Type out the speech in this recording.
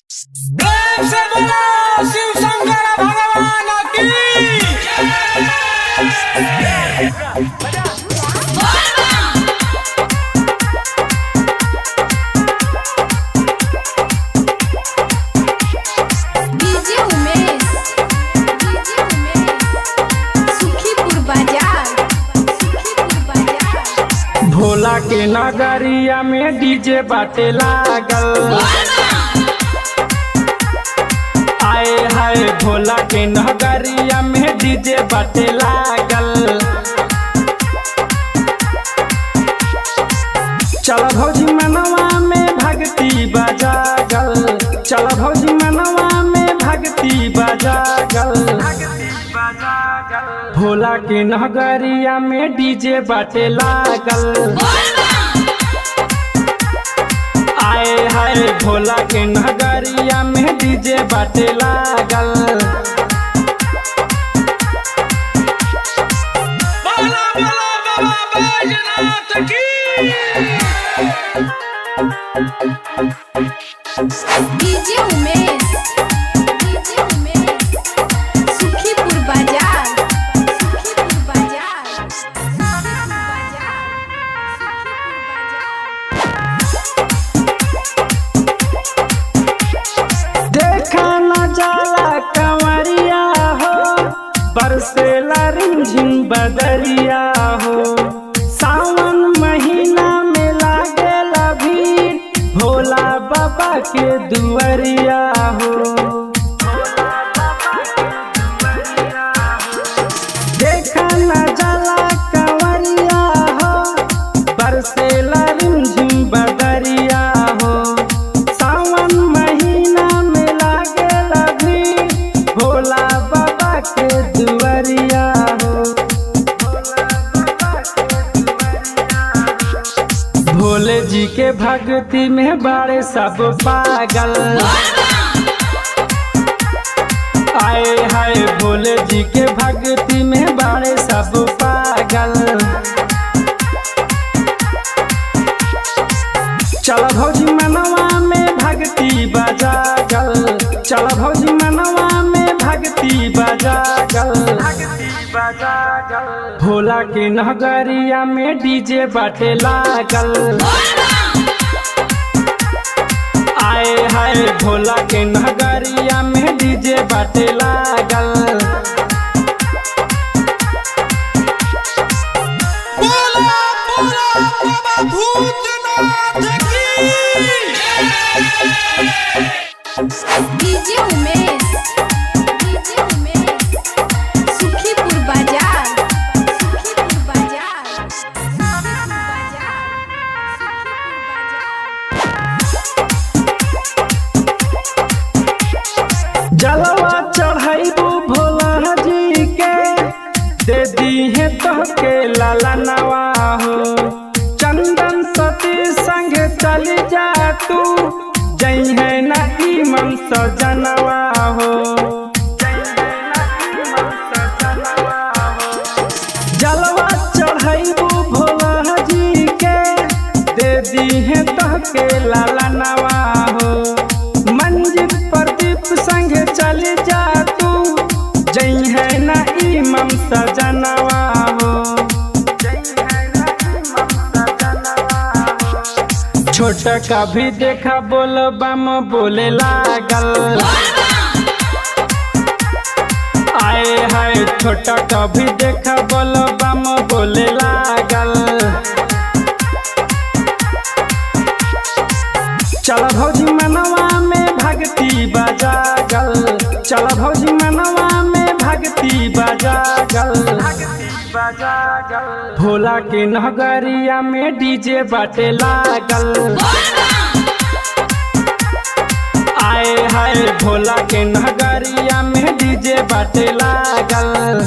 प्रेम से बोलो शिव शंकर भगवान की। डीजे उमेश, सुखीपुर बाजार, भोला के नगरिया में डीजे बाटे लागल। आए हाय भोला के नगरिया में डीजे बाटे लागल। चल भौजी मनवा में भक्ति बजागल, चल भौजी मनवा में भक्ति बजागल। भोला के नगरिया में डीजे बाटे लागल। आए हाय भोला के नगरिया में डीजे बाटे लागल। बोला बोला बाबा बैजनाथ की। डीजे उमेश, सुखीपुर बाजार, देखा न जाला कंवरिया हो, बरसेला रिमझिम बदरिया हो। सावन महीना में लागेला भीड़, भोला बाबा के दुआरिया हो। देखा न जाला कंवरिया हो, बरसेला रिमझिम बदरिया हो। सावन महीना में लागेला भीड़, भोला बाबा के दुआरिया हो। भोले जी के भक्ति में बड़े सब पागल। आए हाय भोले जी के भक्ति में बड़े सब पागल। चल भौजी मनवा में भक्ति बजागल, चल भौजी मनवा में भक्ति बजागल। भोला के नगरिया में डीजे बाटे लागल। आए हाय भोला के नगरिया में डीजे बाटे लागल। बोला बोला बाबा भूतनाथ की। डीजे उमेश, सुखीपुर बाजार, जलवा चढ़ाइबू भोला जी के, दे दी है तोहके लाला नवा हो। चंदन सती संग चली जा तू, जई है ना ईमन सजनवा हो। जलवा चढ़ाइबू भोला जी के, दे दी है तोहके लाला नवा हो। मंजिल प्रदीप संग चली जा तू, जई है ना ईमन सजनवा हो। छोटा का भी देखा बोल बम बोले लागल। आए हाय छोटा का भी देखा बोल बम बोले लागल। चल भौजी मनवा में भक्ति बजागल, चल भौजी मनवा में भक्ति बजागल। भोला के नगरिया में डीजे बाटे लागल। आए हाय भोला के नगरिया में डीजे बाटे लागल।